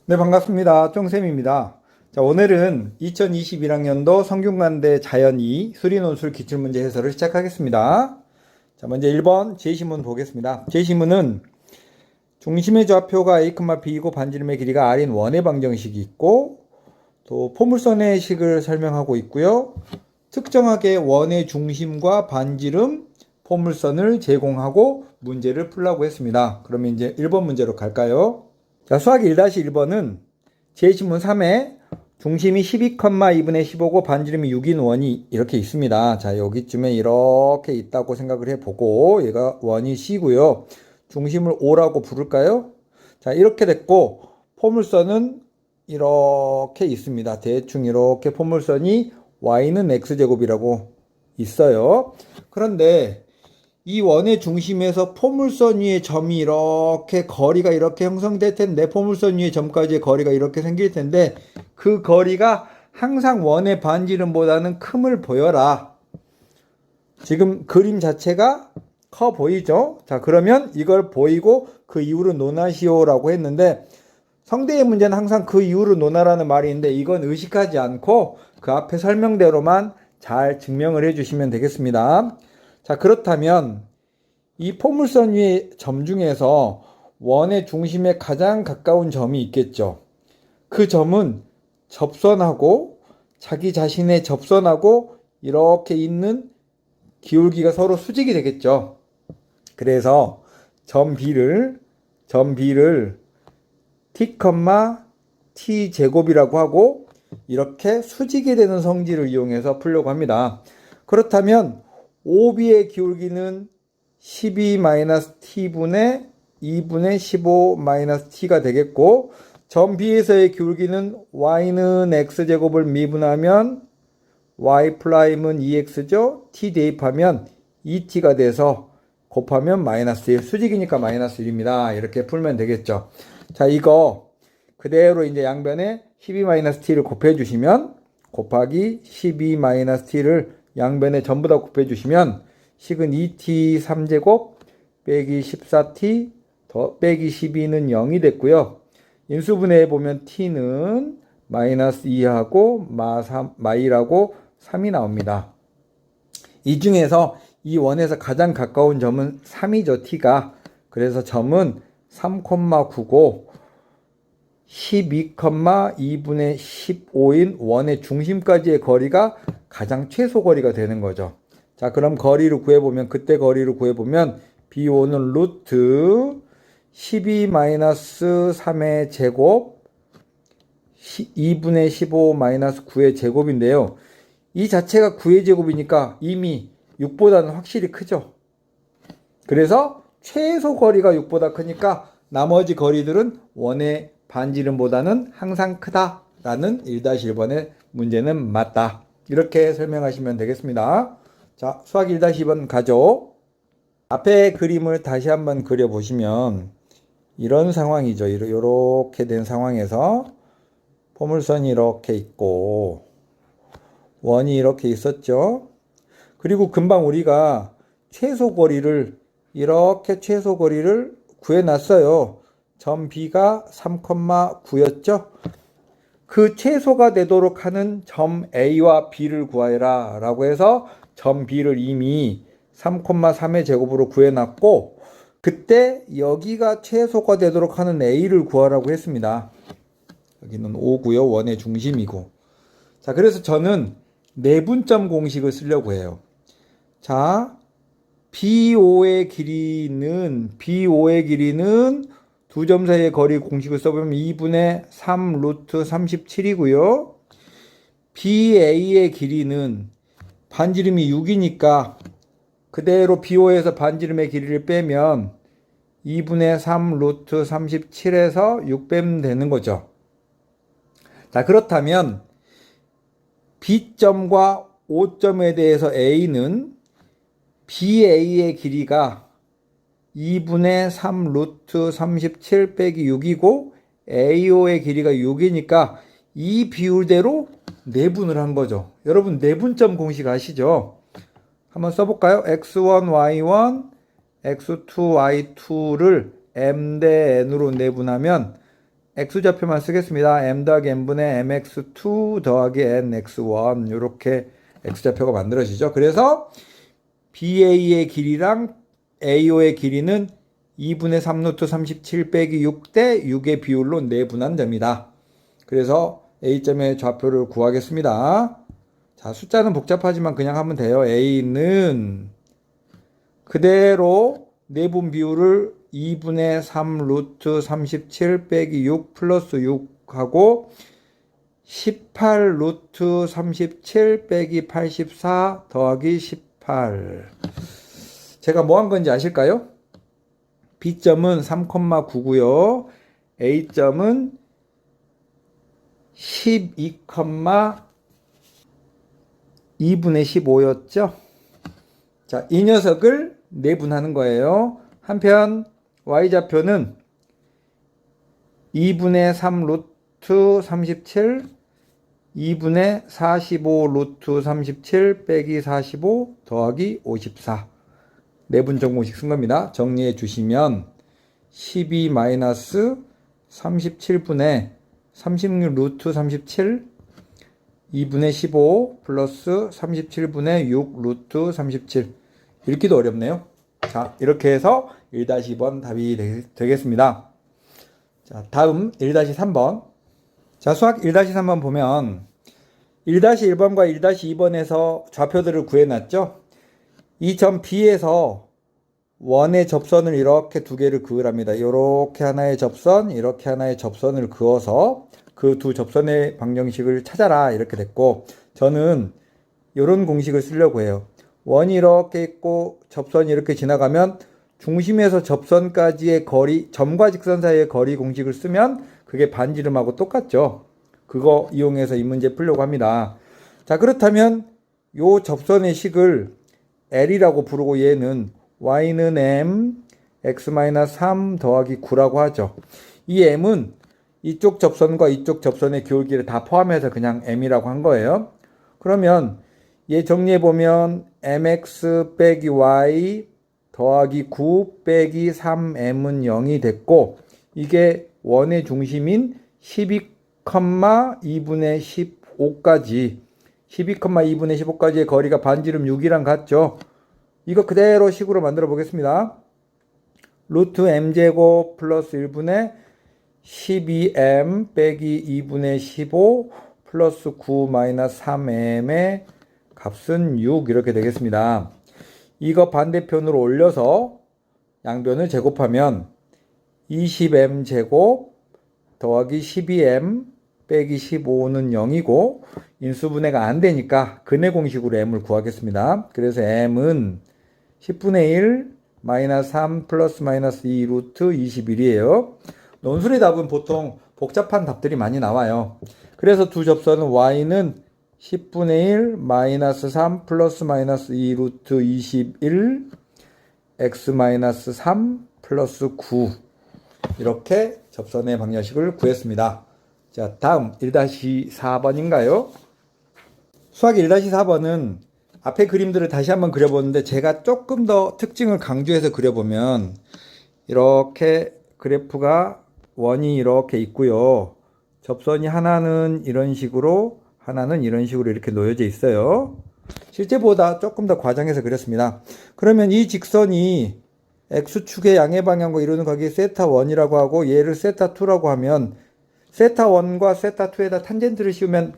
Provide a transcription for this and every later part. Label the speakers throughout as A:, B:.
A: 네, 반갑습니다. 쫑쌤입니다. 자, 오늘은 2021학년도 성균관대 자연2 수리논술 기출문제 해설을 시작하겠습니다. 자, 먼저 1번 제시문 보겠습니다. 제시문은 중심의 좌표가 A, B이고 반지름의 길이가 R인 원의 방정식이 있고 또 포물선의 식을 설명하고 있고요. 특정하게 원의 중심과 반지름, 포물선을 제공하고 문제를 풀라고 했습니다. 그러면 이제 1번 문제로 갈까요? 자, 수학 1-1번은 제시문 3에 중심이 12,2분의 15고 반지름이 6인 원이 이렇게 있습니다. 자, 여기쯤에 이렇게 있다고 생각을 해보고 얘가 원이 C고요. 중심을 O라고 부를까요? 자, 이렇게 됐고 포물선은 이렇게 있습니다. 대충 이렇게 포물선이 Y는 X제곱이라고 있어요. 그런데 이 원의 중심에서 포물선 위에 점이 이렇게 거리가 이렇게 형성될 텐데 포물선 위에 점까지의 거리가 이렇게 생길 텐데 그 거리가 항상 원의 반지름보다는 큼을 보여라. 지금 그림 자체가 커 보이죠? 자, 그러면 이걸 보이고 그 이유를 논하시오라고 했는데 성대의 문제는 항상 그 이유를 논하라는 말이 있는데 이건 의식하지 않고 그 앞에 설명대로만 잘 증명을 해주시면 되겠습니다. 자, 그렇다면 이 포물선 위의 점 중에서 원의 중심에 가장 가까운 점이 있겠죠. 그 점은 접선하고 자기 자신의 접선하고 이렇게 있는 기울기가 서로 수직이 되겠죠. 그래서 점 B를 t, t 제곱이라고 하고 이렇게 수직이 되는 성질을 이용해서 풀려고 합니다. 그렇다면 OB의 기울기는 12-t분의 2분의 15-t가 되겠고 점 B에서의 기울기는 y는 x제곱을 미분하면 y'은 2x죠. t 대입하면 2t가 돼서 곱하면 마이너스 1, 수직이니까 마이너스 1입니다. 이렇게 풀면 되겠죠. 자, 이거 그대로 이제 양변에 12-t를 곱해 주시면 곱하기 12-t를 양변에 전부 다 곱해 주시면 식은 2t 3제곱 빼기 14t 더 빼기 12는 0이 됐고요. 인수분해해 보면 t는 마이너스 2하고 마2라고 3이 나옵니다. 이 중에서 이 원에서 가장 가까운 점은 3이죠. t가. 그래서 점은 3,9고 12,2분의 15인 원의 중심까지의 거리가 가장 최소 거리가 되는 거죠. 자, 그럼 거리를 구해보면 그때 거리를 구해보면 B5는 루트 12-3의 제곱 2분의 15-9의 제곱인데요. 이 자체가 9의 제곱이니까 이미 6보다는 확실히 크죠. 그래서 최소 거리가 6보다 크니까 나머지 거리들은 원의 반지름보다는 항상 크다라는 1-1번의 문제는 맞다. 이렇게 설명하시면 되겠습니다. 자, 수학 1-2번 가죠. 앞에 그림을 다시 한번 그려보시면 이런 상황이죠. 이렇게 된 상황에서 포물선이 이렇게 있고 원이 이렇게 있었죠. 그리고 금방 우리가 최소 거리를 구해놨어요. 점 B가 3,9였죠. 그 최소가 되도록 하는 점 A와 B를 구하라 라고 해서 점 B를 이미 3,3의 제곱으로 구해놨고 그때 여기가 최소가 되도록 하는 A를 구하라고 했습니다. 여기는 5고요. 원의 중심이고. 자, 그래서 저는 내분점 공식을 쓰려고 해요. 자, B5의 길이는 두 점 사이의 거리 공식을 써보면 2분의 3 루트 37이고요. BA의 길이는 반지름이 6이니까 그대로 BO에서 반지름의 길이를 빼면 2분의 3 루트 37에서 6 빼면 되는 거죠. 자, 그렇다면 B점과 O점에 대해서 A는 BA의 길이가 2분의 3 루트 37 빼기 6이고 AO의 길이가 6이니까 이 비율대로 내분을 한 거죠. 여러분 내분점 공식 아시죠? 한번 써볼까요? x1, y1, x2, y2를 m 대 n으로 내분하면 x좌표만 쓰겠습니다. m 더하기 n분의 mx2 더하기 nx1 이렇게 x좌표가 만들어지죠. 그래서 BA의 길이랑 AO의 길이는 2분의 3루트 37 빼기 6 대 6의 비율로 내분한됩니다. 그래서 A점의 좌표를 구하겠습니다. 자, 숫자는 복잡하지만 그냥 하면 돼요. A는 그대로 내분 비율을 2분의 3 루트 37 빼기 6 플러스 6하고 18 루트 37 빼기 84 더하기 18. 제가 뭐 한 건지 아실까요? B점은 3,9고요. A점은 12,2분의 15였죠. 자, 이 녀석을 내분하는 거예요. 한편 Y좌표는 2분의 3 루트 37 2분의 45 루트 37 빼기 45 더하기 54 내분 정공식 쓴 겁니다. 정리해 주시면 12 마이너스 37분의 36 루트 37 2분의 15 플러스 37분의 6 루트 37 읽기도 어렵네요. 자, 이렇게 해서 1-2번 답이 되겠습니다. 자, 다음 1-3번. 자, 수학 1-3번 보면 1-1번과 1-2번에서 좌표들을 구해놨죠. 이 점 B에서 원의 접선을 이렇게 두 개를 그으랍니다. 이렇게 하나의 접선, 이렇게 하나의 접선을 그어서 그 두 접선의 방정식을 찾아라 이렇게 됐고, 저는 이런 공식을 쓰려고 해요. 원이 이렇게 있고 접선이 이렇게 지나가면 중심에서 접선까지의 거리, 점과 직선 사이의 거리 공식을 쓰면 그게 반지름하고 똑같죠. 그거 이용해서 이 문제 풀려고 합니다. 자, 그렇다면 요 접선의 식을 L이라고 부르고 얘는 Y는 M, X-3 더하기 9라고 하죠. 이 M은 이쪽 접선과 이쪽 접선의 기울기를 다 포함해서 그냥 M이라고 한 거예요. 그러면 얘 정리해보면 mx 빼기 y 더하기 9 빼기 3m은 0이 됐고, 이게 원의 중심인 12,2분의 15까지 12,2분의 15까지의 거리가 반지름 6이랑 같죠. 이거 그대로 식으로 만들어 보겠습니다. 루트 m제곱 플러스 1분의 12m 빼기 2분의 15 플러스 9 마이너스 3m의 값은 6 이렇게 되겠습니다. 이거 반대편으로 올려서 양변을 제곱하면 20m 제곱 더하기 12m 빼기 15는 0이고 인수분해가 안 되니까 근해 공식으로 m을 구하겠습니다. 그래서 m은 10분의 1 마이너스 3 플러스 마이너스 2 루트 21이에요. 논술의 답은 보통 복잡한 답들이 많이 나와요. 그래서 두 접선은 y는 10분의 1 마이너스 3 플러스 마이너스 2 루트 21 x 마이너스 3 플러스 9 이렇게 접선의 방정식을 구했습니다. 자, 다음 1-4번인가요? 수학 1-4번은 앞에 그림들을 다시 한번 그려보는데 제가 조금 더 특징을 강조해서 그려보면 이렇게 그래프가 원이 이렇게 있고요. 접선이 하나는 이런 식으로 하나는 이런 식으로 이렇게 놓여져 있어요. 실제보다 조금 더 과장해서 그렸습니다. 그러면 이 직선이 X축의 양의 방향과 이루는 각이 세타1이라고 하고 얘를 세타2라고 하면 세타1과 세타2에다 탄젠트를 씌우면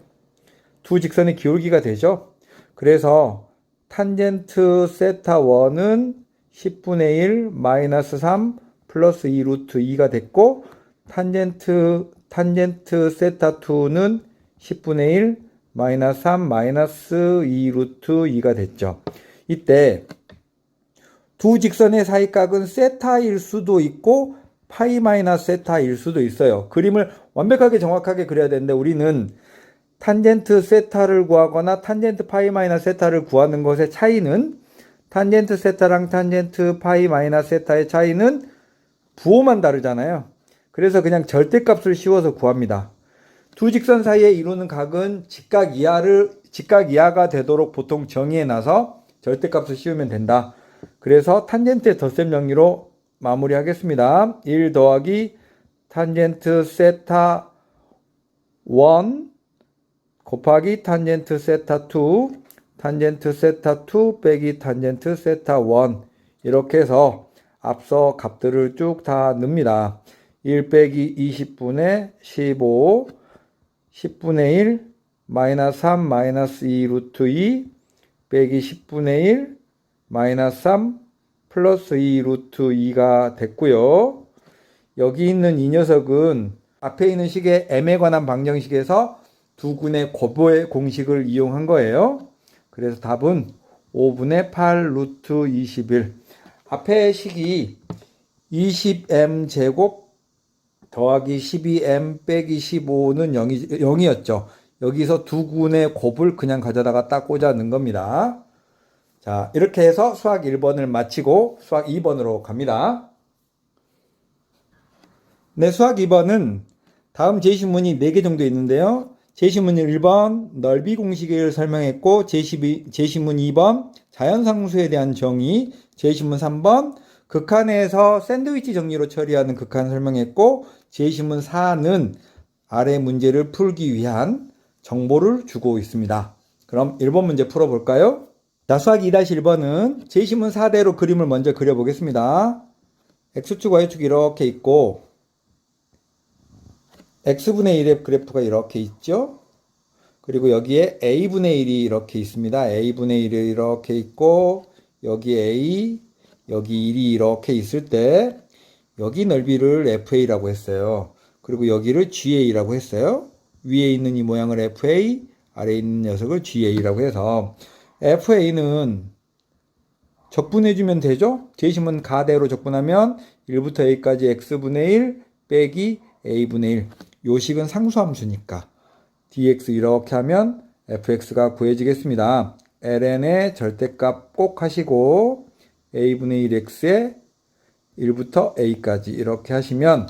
A: 두 직선의 기울기가 되죠. 그래서 탄젠트 세타1은 10분의 1 마이너스 3 플러스 2 루트 2가 됐고 탄젠트 세타2는 10분의 1 마이너스 3 마이너스 2 루트 2가 됐죠. 이때 두 직선의 사이각은 세타일 수도 있고 파이 마이너스 세타일 수도 있어요. 그림을 완벽하게 정확하게 그려야 되는데 우리는 탄젠트 세타를 구하거나 탄젠트 파이 마이너스 세타를 구하는 것의 차이는 탄젠트 세타랑 탄젠트 파이 마이너스 세타의 차이는 부호만 다르잖아요. 그래서 그냥 절대값을 씌워서 구합니다. 두 직선 사이에 이루는 각은 직각 이하가 되도록 보통 정의해 놔서 절대값을 씌우면 된다. 그래서 탄젠트의 덧셈 정리로 마무리하겠습니다. 1 더하기 탄젠트 세타 1 곱하기 탄젠트 세타 2 탄젠트 세타 2 빼기 탄젠트 세타 1 이렇게 해서 앞서 값들을 쭉 다 넣습니다. 1 빼기 20분의 15 10분의 1 마이너스 3 마이너스 2 루트 2 빼기 10분의 1 마이너스 3 플러스 2 루트 2가 됐고요. 여기 있는 이 녀석은 앞에 있는 식의 m에 관한 방정식에서 두근의 곱의 공식을 이용한 거예요. 그래서 답은 5분의 8 루트 21. 앞에 식이 20m 제곱 더하기 12m 빼기 15는 0이었죠. 여기서 두근의 곱을 그냥 가져다가 딱 꽂아 넣은 겁니다. 자, 이렇게 해서 수학 1번을 마치고 수학 2번으로 갑니다. 네, 수학 2번은 다음 제시문이 4개 정도 있는데요. 제시문 1번 넓이 공식을 설명했고, 제시문 2번 자연상수에 대한 정의, 제시문 3번 극한에서 샌드위치 정리로 처리하는 극한 설명했고, 제시문 4는 아래 문제를 풀기 위한 정보를 주고 있습니다. 그럼 1번 문제 풀어볼까요? 자, 수학 2-1번은 제시문 4대로 그림을 먼저 그려보겠습니다. X축, Y축 이렇게 있고 X분의 1의 그래프가 이렇게 있죠. 그리고 여기에 A분의 1이 이렇게 있습니다. A분의 1이 이렇게 있고 여기 A, 여기 1이 이렇게 있을 때 여기 넓이를 FA라고 했어요. 그리고 여기를 GA라고 했어요. 위에 있는 이 모양을 FA, 아래에 있는 녀석을 GA라고 해서 FA는 적분해주면 되죠? 제시문 가대로 적분하면 1부터 A까지 X분의 1 빼기 A분의 1. 요 식은 상수함수니까 dx 이렇게 하면 fx가 구해지겠습니다. ln의 절대값 꼭 하시고 A분의 1x에 1부터 A까지 이렇게 하시면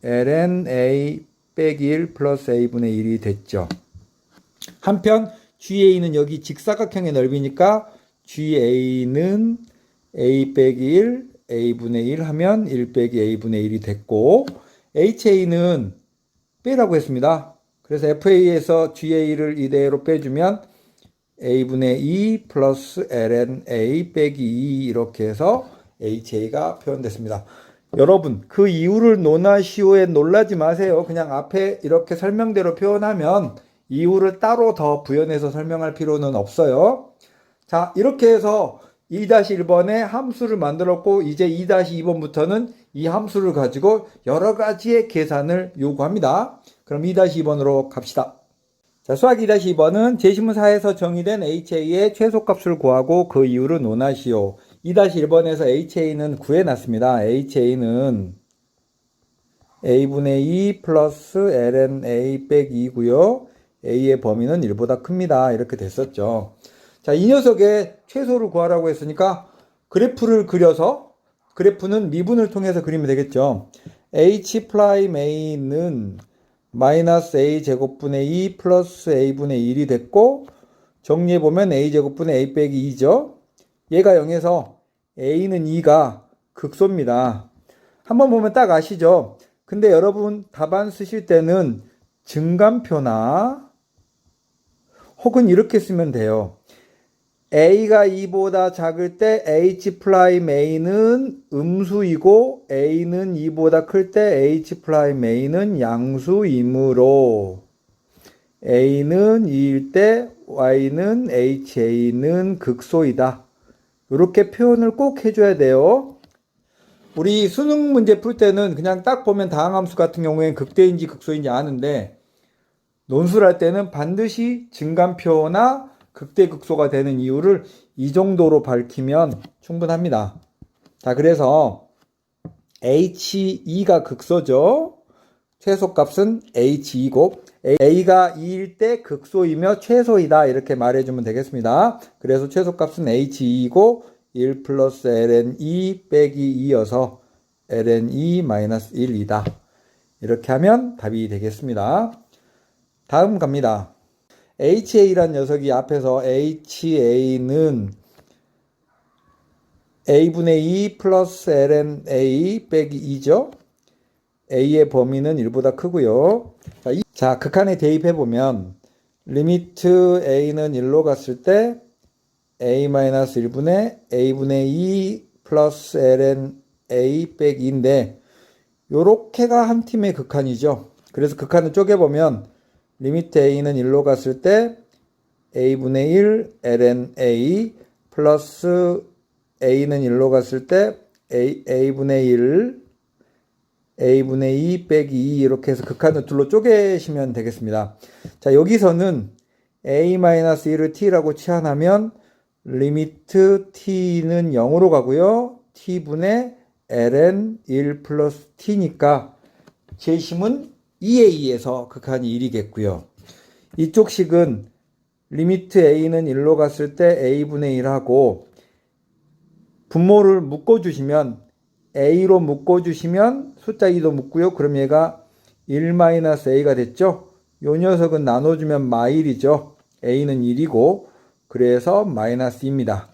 A: ln A 빼기 1 플러스 A분의 1이 됐죠. 한편 GA는 여기 직사각형의 넓이니까 GA는 A 빼기 1, A분의 1 하면 1 빼기 A분의 1이 됐고 HA는 빼라고 했습니다. 그래서 FA에서 GA를 이대로 빼주면 A분의 2 플러스 ln A 빼기 2 이렇게 해서 HA가 표현됐습니다. 여러분 그 이유를 논하시오에 놀라지 마세요. 그냥 앞에 이렇게 설명대로 표현하면 이유를 따로 더 부연해서 설명할 필요는 없어요. 자, 이렇게 해서 2-1번에 함수를 만들었고 이제 2-2번부터는 이 함수를 가지고 여러 가지의 계산을 요구합니다. 그럼 2-2번으로 갑시다. 자, 수학 2-2번은 제시문 4에서 정의된 HA의 최소값을 구하고 그 이유를 논하시오. 2-1번에서 HA는 구해놨습니다. HA는 A분의 2 플러스 ln A 빼기 2고요. A의 범위는 1보다 큽니다. 이렇게 됐었죠. 자, 이 녀석의 최소를 구하라고 했으니까 그래프를 그려서 그래프는 미분을 통해서 그리면 되겠죠. H 프라임 A는 마이너스 A 제곱분의 2 플러스 A분의 1이 됐고 정리해보면 A 제곱분의 A 빼기 2죠. 얘가 0에서 A는 2가 극소입니다. 한번 보면 딱 아시죠? 근데 여러분 답안 쓰실 때는 증감표나 혹은 이렇게 쓰면 돼요. A가 2보다 작을 때 H 프라임 A는 음수이고 A는 2보다 클 때 H 프라임 A는 양수이므로 A는 2일 때 Y는 HA는 극소이다. 이렇게 표현을 꼭 해줘야 돼요. 우리 수능 문제 풀 때는 그냥 딱 보면 다항함수 같은 경우에는 극대인지 극소인지 아는데 논술을 할 때는 반드시 증감표나 극대 극소가 되는 이유를 이 정도로 밝히면 충분합니다. 자, 그래서 H2가 극소죠. 최소값은 H2고 A가 2일 때 극소이며 최소이다 이렇게 말해주면 되겠습니다. 그래서 최소값은 H2이고 1 플러스 ln2 빼기 2여서 ln2 마이너스 1이다. 이렇게 하면 답이 되겠습니다. 다음 갑니다. HA란 녀석이 앞에서 HA는 A분의 2 플러스 ln A 빼기 2죠. a의 범위는 1보다 크고요. 자, 극한에 대입해보면 리미트 a는 1로 갔을 때 a-1분의 a분의 2 플러스 ln a 빼기 2인데 요렇게가 한 팀의 극한이죠. 그래서 극한을 쪼개보면 리미트 a는 1로 갔을 때 a분의 1 ln a 플러스 a는 1로 갔을 때 a분의 1 a분의 2 빼기 2 이렇게 해서 극한을 둘로 쪼개시면 되겠습니다. 자, 여기서는 a-1을 t라고 치환하면 리미트 t는 0으로 가고요. t분의 ln 1 플러스 t니까 제심은 2a에서 극한이 1이겠고요. 이쪽 식은 리미트 a는 1로 갔을 때 a분의 1하고 분모를 묶어주시면 a로 묶어주시면 숫자 2도 묶고요. 그럼 얘가 1-a가 됐죠. 요 녀석은 나눠주면 마일이죠. a는 1이고 그래서 -2입니다.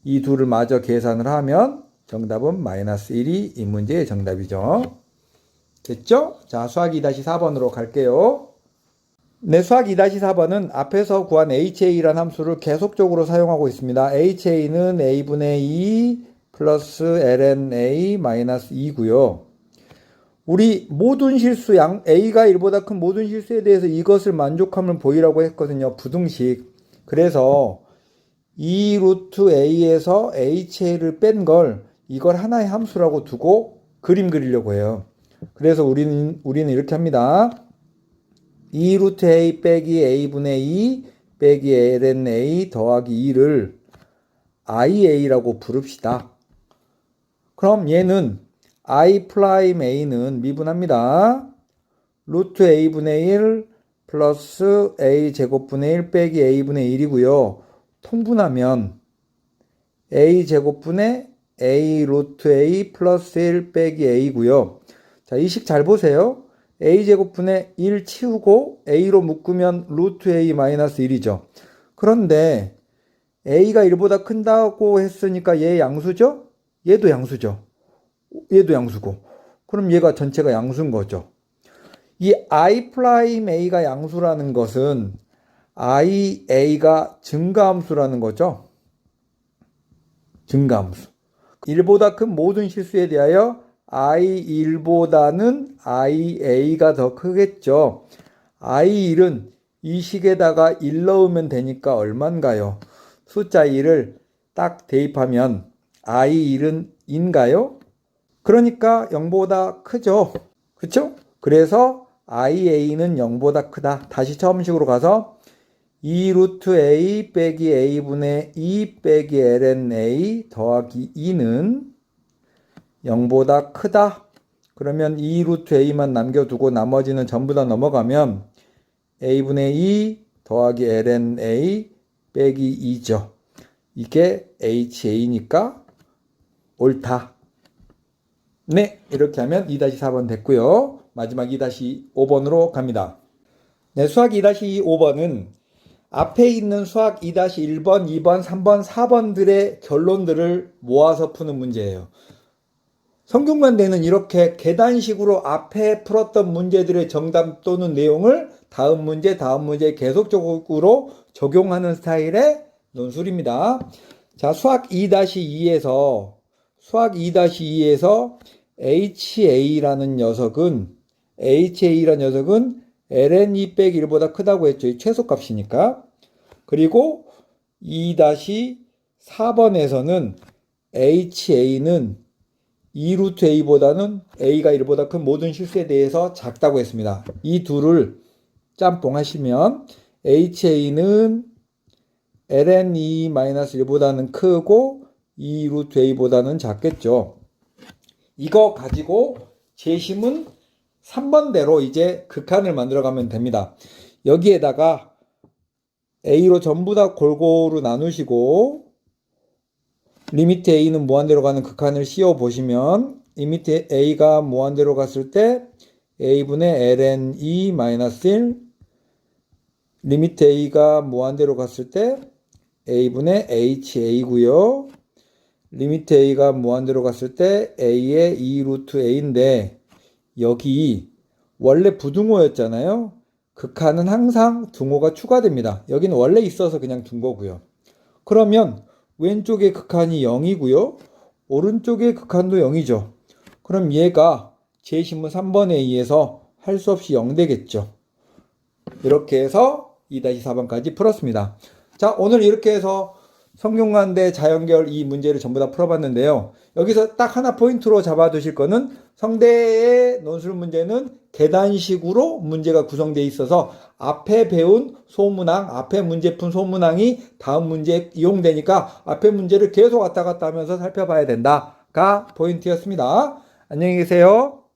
A: 이 둘을 마저 계산을 하면 정답은 -1이 이 문제의 정답이죠. 됐죠? 자, 수학 2-4번으로 갈게요. 네, 수학 2-4번은 앞에서 구한 HA라는 함수를 계속적으로 사용하고 있습니다. HA는 A분의 2 플러스 ln A 마이너스 2고요. 우리 모든 실수 A가 1보다 큰 모든 실수에 대해서 이것을 만족함을 보이라고 했거든요. 부등식. 그래서 2 루트 A에서 HA를 뺀 걸 이걸 하나의 함수라고 두고 그림 그리려고 해요. 그래서 우리는 이렇게 합니다. 2 루트 A 빼기 A분의 2 빼기 ln A 더하기 2를 IA라고 부릅시다. 그럼 얘는 I 프라임 A는 미분합니다. 루트 A분의 1 플러스 A 제곱분의 1 빼기 A분의 1이고요. 통분하면 A 제곱분의 A 루트 A 플러스 1 빼기 A고요. 자, 이 식 잘 보세요. A 제곱분의 1 치우고 A로 묶으면 루트 A 마이너스 1이죠. 그런데 A가 1보다 큰다고 했으니까 얘 양수죠? 얘도 양수죠. 얘도 양수고. 그럼 얘가 전체가 양수인 거죠. 이 I 프라임 A가 양수라는 것은 IA가 증가함수라는 거죠. 증가함수. 1보다 큰 모든 실수에 대하여 I1보다는 IA가 더 크겠죠. I1은 이 식에다가 1 넣으면 되니까 얼마인가요? 숫자 1을 딱 대입하면 I1은 인가요? 그러니까 0보다 크죠. 그쵸? 그래서 IA는 0보다 크다. 다시 처음식으로 가서 2 루트 A 빼기 A분의 2 빼기 ln A 더하기 2는 0보다 크다. 그러면 2 루트 A만 남겨두고 나머지는 전부 다 넘어가면 A분의 2 더하기 ln A 빼기 2죠. 이게 HA니까 옳다. 네, 이렇게 하면 2-4번 됐고요. 마지막 2-5번으로 갑니다. 네, 수학 2-5번은 앞에 있는 수학 2-1번, 2번, 3번, 4번들의 결론들을 모아서 푸는 문제예요. 성균관대는 이렇게 계단식으로 앞에 풀었던 문제들의 정답 또는 내용을 다음 문제 계속적으로 적용하는 스타일의 논술입니다. 자, 수학 2-2에서 HA라는 녀석은 ln2 빼기 1보다 크다고 했죠. 이 최소값이니까. 그리고 2-4번에서는 HA는 2 루트 A보다는 A가 1보다 큰 모든 실수에 대해서 작다고 했습니다. 이 둘을 짬뽕 하시면 HA는 ln2-1보다는 크고 2 루트 A보다는 작겠죠. 이거 가지고 재심은 3번대로 이제 극한을 만들어 가면 됩니다. 여기에다가 A로 전부 다 골고루 나누시고 리미트 A는 무한대로 가는 극한을 씌워 보시면 리미트 A가 무한대로 갔을 때 A분의 ln2-1 리미트 A가 무한대로 갔을 때 A분의 HA고요. 리미트 A가 무한대로 갔을 때 A의 2 루트 A인데 여기 원래 부등호였잖아요. 극한은 항상 등호가 추가됩니다. 여기는 원래 있어서 그냥 둔 거고요. 그러면 왼쪽의 극한이 0이고요. 오른쪽의 극한도 0이죠. 그럼 얘가 제시문 3번에 의해서 할 수 없이 0 되겠죠. 이렇게 해서 2-4번까지 풀었습니다. 자, 오늘 이렇게 해서 성균관대 자연계열 이 문제를 전부 다 풀어봤는데요. 여기서 딱 하나 포인트로 잡아두실 거는 성대의 논술 문제는 계단식으로 문제가 구성되어 있어서 앞에 배운 소문항, 앞에 문제 푼 소문항이 다음 문제에 이용되니까 앞에 문제를 계속 왔다 갔다 하면서 살펴봐야 된다가 포인트였습니다. 안녕히 계세요.